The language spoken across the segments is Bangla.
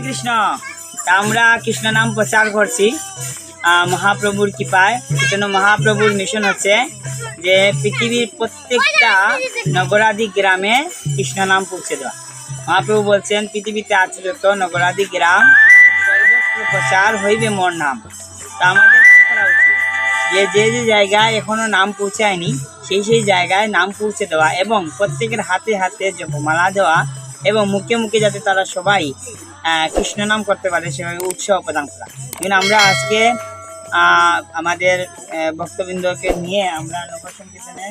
কৃষ্ণ। আমরা কৃষ্ণ নাম প্রচার করছি মহাপ্রভুর কৃপায়। সেজন্য মহাপ্রভুর মিশন হচ্ছে যে পৃথিবীর প্রত্যেকটা নগরাদি গ্রামে কৃষ্ণ নাম পৌঁছে দেওয়া। মহাপ্রভু বলছেন পৃথিবীতে আছে যত নগরাদি গ্রাম সর্বত্র প্রচার হইবে মোর নাম। তা আমাদের কি করা উচিত? যে যে জায়গায় এখনো নাম পৌঁছায়নি সেই জায়গায় নাম পৌঁছে দেওয়া এবং প্রত্যেকের হাতে হাতে জপমালা দেওয়া এবং মুখে মুখে যাতে তারা সবাই কৃষ্ণ নাম করতে পারে সেভাবে উৎসাহ প্রদান করা। কিন্তু আমরা আজকে আমাদের ভক্তবৃন্দকে নিয়ে আমরা নগর সংকীর্তনে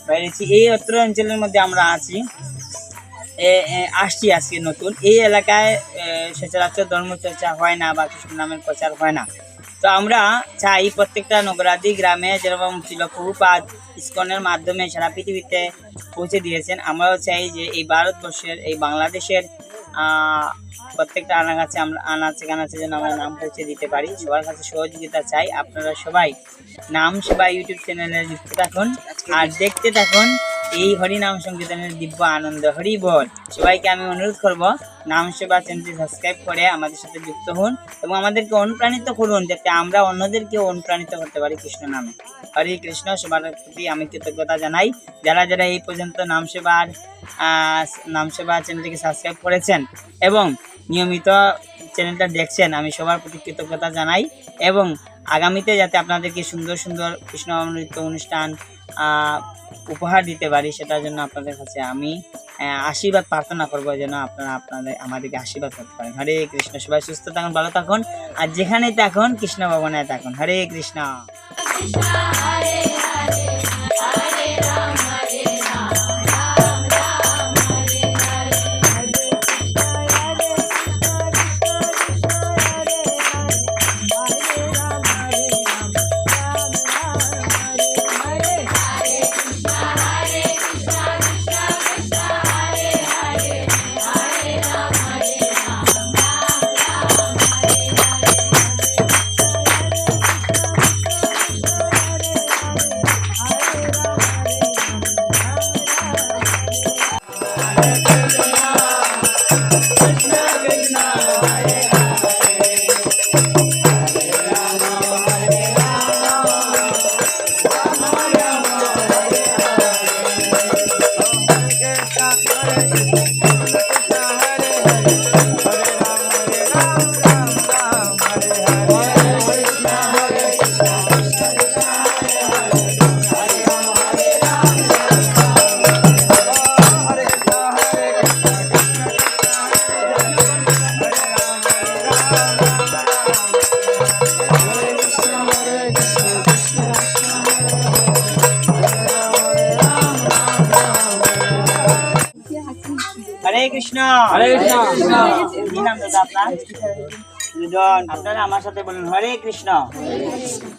বেরিয়েছি। এই অত্র অঞ্চলের মধ্যে আমরা আসছি আজকে নতুন। এই এলাকায় সচরাচর ধর্মচর্চা হয় না বা কৃষ্ণ নামের প্রচার হয় না। তো আমরা চাই প্রত্যেকটা নগরাদি গ্রামে যেরকম ছিল প্রভুপাদ ইসকনের মাধ্যমে সারা পৃথিবীতে পৌঁছে দিয়েছেন, আমরাও চাই যে এই ভারতবর্ষের এই বাংলাদেশের প্রত্যেকটা আনাচে কানাচে যেন আমরা নাম পৌঁছে দিতে পারি। সবার কাছে সহযোগিতা চাই। আপনারা সবাই নাম সেবা ইউটিউব চ্যানেলে যুক্ত থাকুন আর দেখতে থাকুন এই হরিনাম সংকীর্তনের দিব্য আনন্দ। হরি বল। সবাইকে আমি অনুরোধ করব নাম সেবা চ্যানেলটি সাবস্ক্রাইব করে আমাদের সাথে যুক্ত হন এবং আমাদেরকে অনুপ্রাণিত করুন যাতে আমরা অন্যদেরকেও অনুপ্রাণিত করতে পারি কৃষ্ণ নামে। হরে কৃষ্ণ। সবার প্রতি আমি কৃতজ্ঞতা জানাই যারা যারা এই পর্যন্ত নাম সেবা চ্যানেলটিকে সাবস্ক্রাইব করেছেন এবং নিয়মিত চ্যানেলটা দেখছেন। আমি সবার প্রতি কৃতজ্ঞতা জানাই এবং আগামীতে যাতে আপনাদেরকে সুন্দর সুন্দর কৃষ্ণ নৃত্য অনুষ্ঠান উপহার দিতে পারি সেটার জন্য আপনাদের কাছে আমি আশীর্বাদ প্রার্থনা করবো যেন আপনারা আমাদেরকে আশীর্বাদ করতে পারেন। হরে কৃষ্ণ। সবাই সুস্থ থাকুন, ভালো থাকুন আর যেখানেই থাকুন কৃষ্ণ ভবনে থাকুন। হরে কৃষ্ণ। হরে কৃষ্ণ। হরে কৃষ্ণ। কি নাম দাদা আপনার? দুজন। আপনারা আমার সাথে বলুন হরে কৃষ্ণ।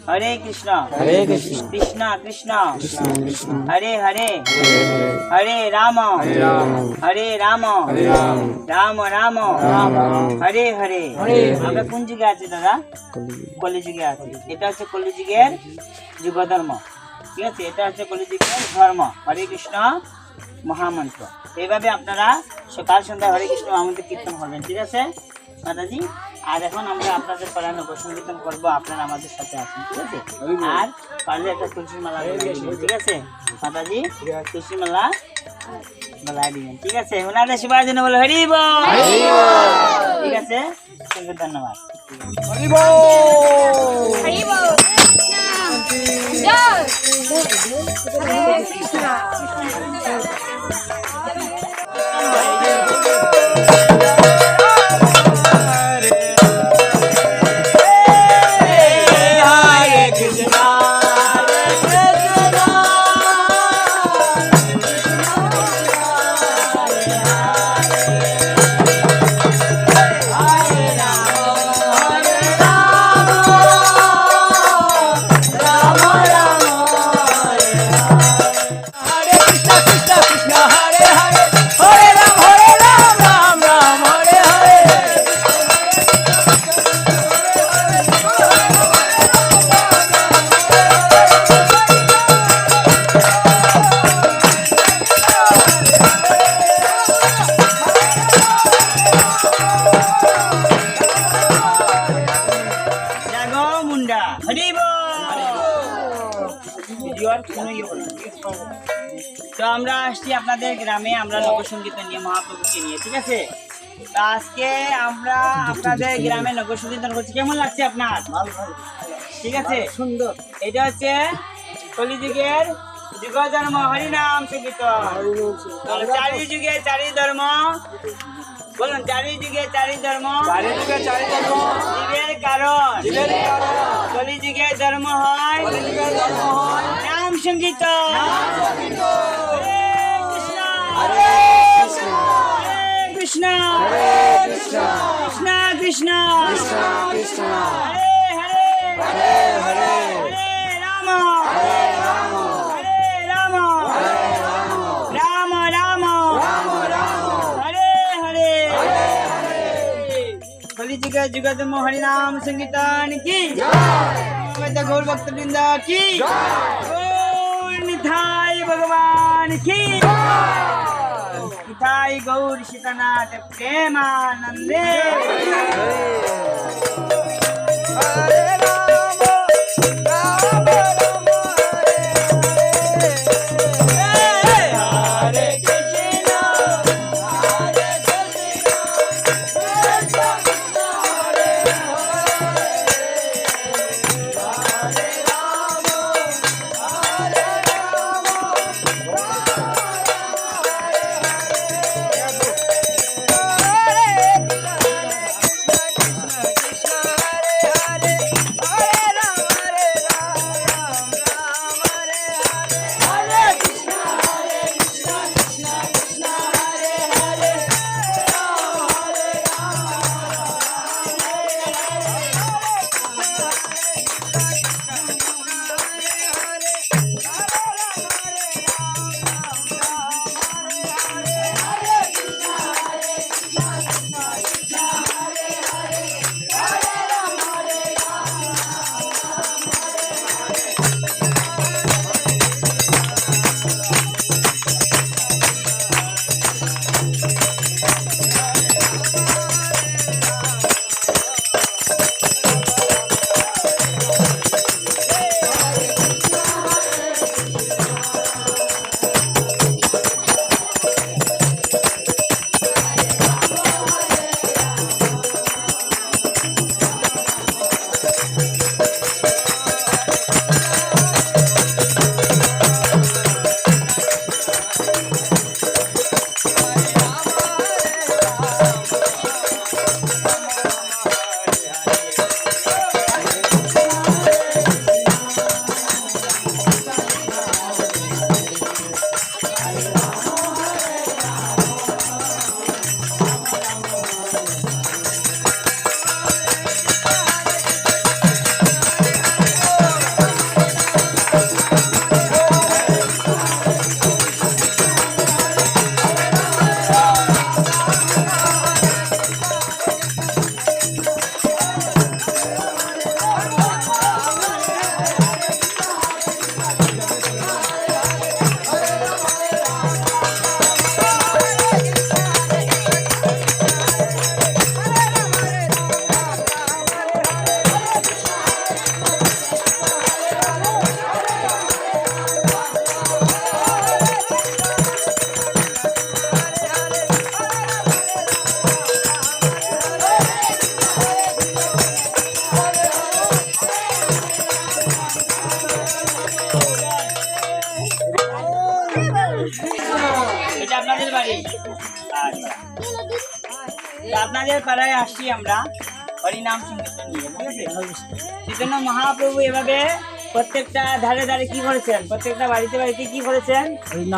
হরে কৃষ্ণ। হরে কৃষ্ণ। কৃষ্ণ কৃষ্ণ হরে হরে হরে রাম হরে রাম রাম রাম হরে হরে। আমরা কোন যুগে আছি দাদা? কলিযুগে আছি। এটা হচ্ছে কলিযুগের যুগ ধর্ম। ঠিক আছে, এটা হচ্ছে কলিযুগের ধর্ম। হরে কৃষ্ণ মহামন্ত্র। এইভাবে আপনারা সকাল সন্ধ্যা হরে কৃষ্ণ মহামন্ত্র কীর্তন করবেন। ঠিক আছে মাতাজি? আর এখন আমরা আপনাদের পড়ানো কীর্তন করবো, আপনারা আমাদের সাথে আসুন। ঠিক আছে? আর পারলে একটা তুলসী মালা, ঠিক আছে মাতাজি? তুলসী মালা গলায় দিবেন। ঠিক আছে? ওনাদের সবার জন্য বলো হরি বল। ঠিক আছে, ধন্যবাদ। তো আমরা আসছি আপনাদের গ্রামে, আমরা লোকসঙ্গীত নিয়ে মহাপ্রভুকে নিয়ে, ঠিক আছে? তো আজকে আমরা আপনাদের গ্রামে লোকসঙ্গীত করছি, কেমন লাগছে আপনার? ঠিক আছে, সুন্দর। এটা হচ্ছে কলিযুগের যুগ ধর্ম হরিনাম সংকীর্তন। চারি যুগে চারি ধর্ম, বলুন চারি যুগে চারি ধর্ম, জীবের কারণ কলিযুগে ধর্ম হয় নাম সংকীর্তন। হরে কৃষ্ণ কৃষ্ণ কৃষ্ণ হরে হরে হরে রাম রাম রাম হরে হরে। কলিযুগে যুগধর্ম হরিনাম সংকীর্তন কি, গৌর ভক্তবৃন্দ কি, গৌর নিতাই ভগवान की, निताई गौर सीतानाथ प्रेमानंदे। আপনাদের পাড়ায় আসছি আমরা হরিনাম সংকীর্তন নিয়ে, ঠিক আছে? সেজন্য মহাপ্রভু এভাবে প্রত্যেকটা ধারে ধারে কি করেছেন, প্রত্যেকটা বাড়িতে বাড়িতে কি করেছেন,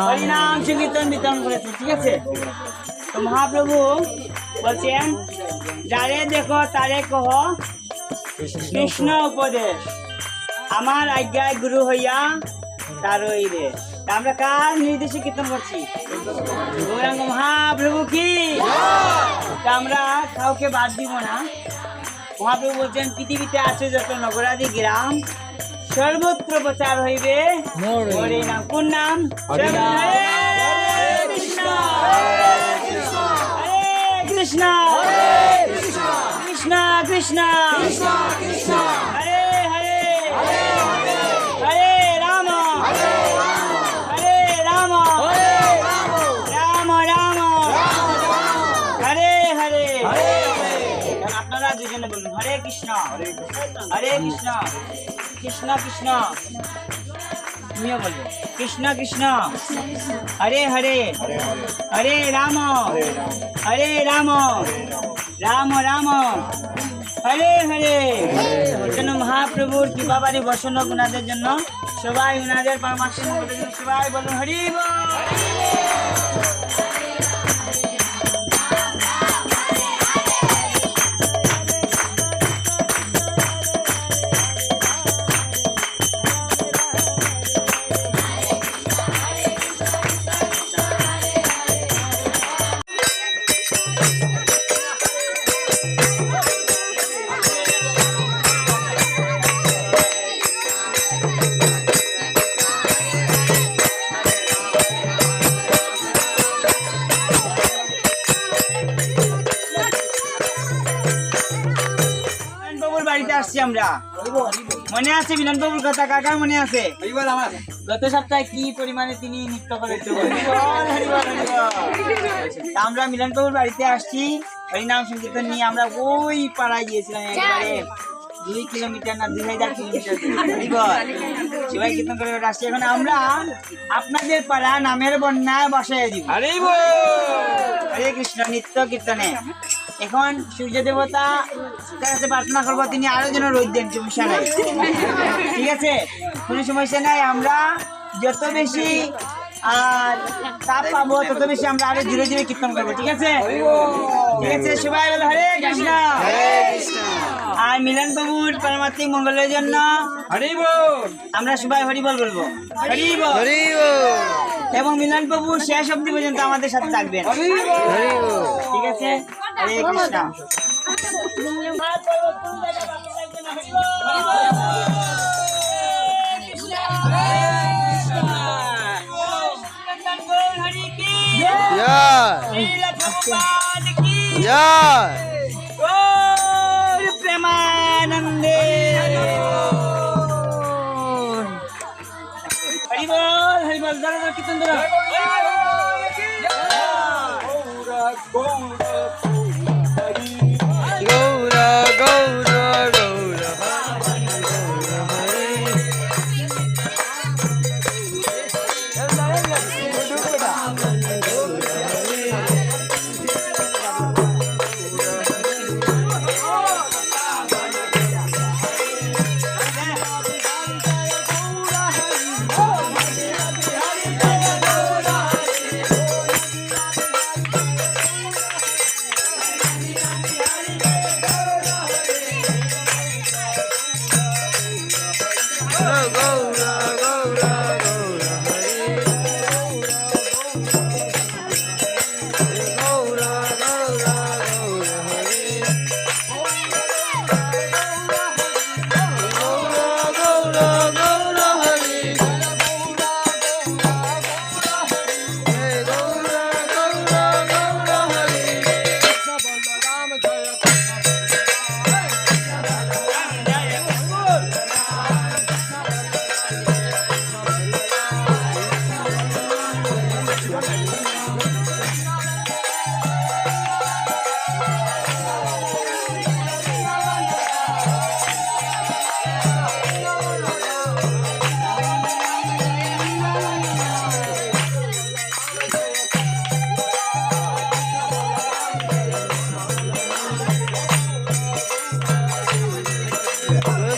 হরিনাম সংকীর্তন বিতরণ করেছেন, ঠিক আছে? তো মহাপ্রভু বলছেন, যারে দেখো তারে কহ কৃষ্ণ উপদেশ, আমার আজ্ঞায় গুরু হইয়া তারই রে। আমরা কার নির্দেশে কীর্তন করছি? গৌরাঙ্গ মহাপ্রভু কি? আমরা কাউকে বাদ দিব না। মহাপ্রভু বলছেন, পৃথিবীতে আছে যত নগরাদি গ্রাম, সর্বত্র প্রচার হইবে হরি নাম। কোন নাম? হরে কৃষ্ণ, কৃষ্ণ কৃষ্ণ কৃষ্ণ হরে হরে, হরে রাম, হরে রাম, রাম রাম হরে হরে। আপনারা দুজনে বলুন, হরে কৃষ্ণ, হরে কৃষ্ণ, কৃষ্ণ কৃষ্ণ, তুমিও বলবে কৃষ্ণ কৃষ্ণ, হরে হরে, হরে রাম, হরে রাম, রাম রাম হরে হরে। যেন মহাপ্রভুর কৃপাবাড়ি বসন ওনাদের জন্য, সবাই ওনাদের পরমাত্ম মঙ্গলের জন্য সবাই বলুন হরি বল। বাড়িতে আসছি আমরা, মনে আছে মিলন বাবুর কথা? কাকার মনে আছে? গত সপ্তাহে কি পরিমাণে তিনি নৃত্য করেছেন। আমরা মিলন বাবুর বাড়িতে আসছি হরিনাম সংকীর্তন নিয়ে। আমরা ওই পাড়ায় গিয়েছিলাম, একবারে 2 কিলোমিটার না 2000 কিলোমিটার সবাই কীর্তন করে আসছি। এখন আমরা আপনাদের পাড়া নামের বন্যায় বসাই দিব হরে কৃষ্ণ নিত্য কীর্তনে। এখন সূর্য দেবতা কাছে প্রার্থনা করবো, তিনি আরো যেন রোদ দেন, সমস্যা নাই, ঠিক আছে? কোনো সমস্যা নাই। আমরা যত বেশি আর তাপ পাবো তত বেশি আমরা আরো ধীরে ধীরে কীর্তন করবো, ঠিক আছে? ঠিক আছে, সবাই বলো হরে কৃষ্ণ। আর মিলন বাবুর পারমাত্মিক মঙ্গলের জন্য হরি বল। আমরা সবাই হরি বল বলবো, হরি বল, হরি বল। এবং মিলন বাবু শেষ অবধি পর্যন্ত আমাদের সাথে থাকবেন, ঠিক আছে? হরে কৃষ্ণ। প্রেমানন্দে হরি বল, হরি বল। ধরো কীর্তন ধরো। গৌরা গৌরা গৌরা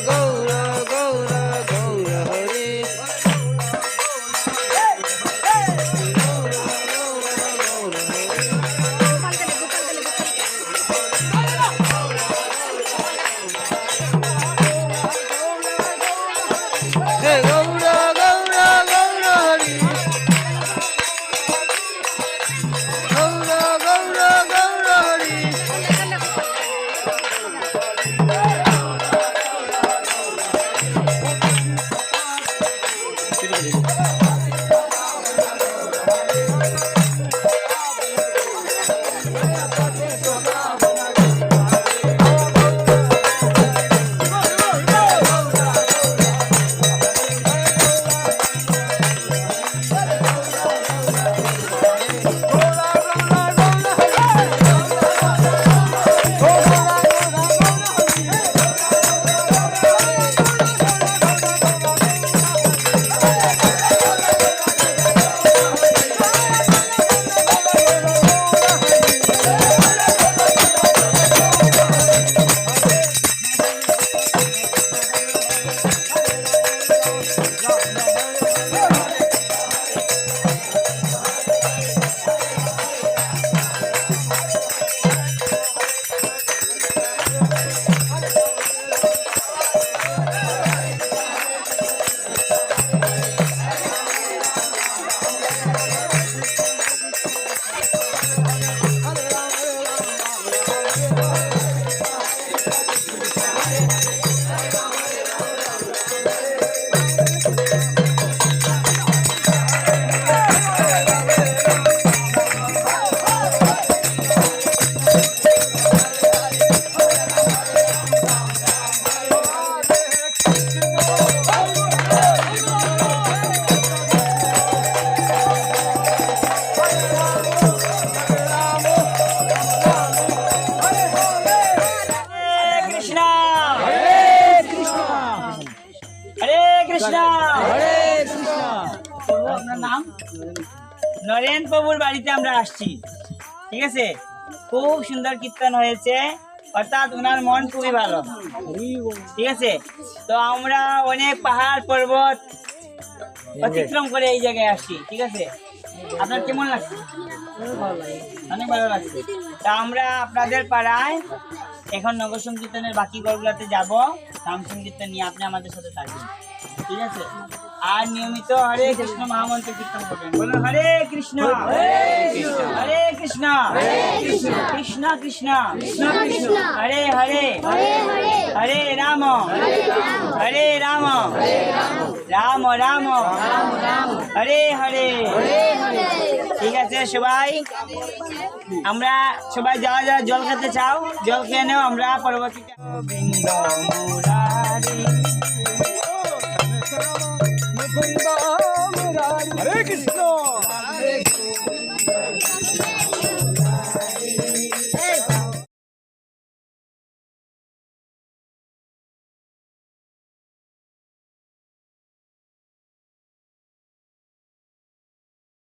গৌর গৌর গৌর হরে হে গৌর গৌর গৌর হরি গৌর গৌর গৌর হরি কৃষ্ণ হরে কৃষ্ণ প্রভু, আপনার নাম? নরেন প্রভুর বাড়িতে আমরা আসছি, ঠিক আছে। খুব সুন্দর কীর্তন হয়েছে, অর্থাৎ ওনার মন খুবই ভালো, ঠিক আছে। তো আমরা অনেক পাহাড় পর্বত অতিক্রম করে এই জায়গায় আসছি, ঠিক আছে। আপনার কেমন লাগছে? অনেক ভালো লাগছে। তা আমরা আপনাদের পাড়ায় এখন নগর সংকীর্তনের বাকি ঘরগুলোতে যাব, নাম সংকীর্তন নিয়ে আপনি আমাদের সাথে থাকবেন, ঠিক আছে। আর নিয়মিত হরে কৃষ্ণ মহামন্ত্র কীর্তন করবেন। বলুন হরে কৃষ্ণ হরে কৃষ্ণ কৃষ্ণ কৃষ্ণ হরে হরে হরে রাম হরে রাম রাম রাম হরে হরে। ঠিক আছে সবাই, আমরা সবাই যারা যারা জল খেতে চাও জল খেয়ে নেও, আমরা পরবর্তীতে হরে কৃষ্ণ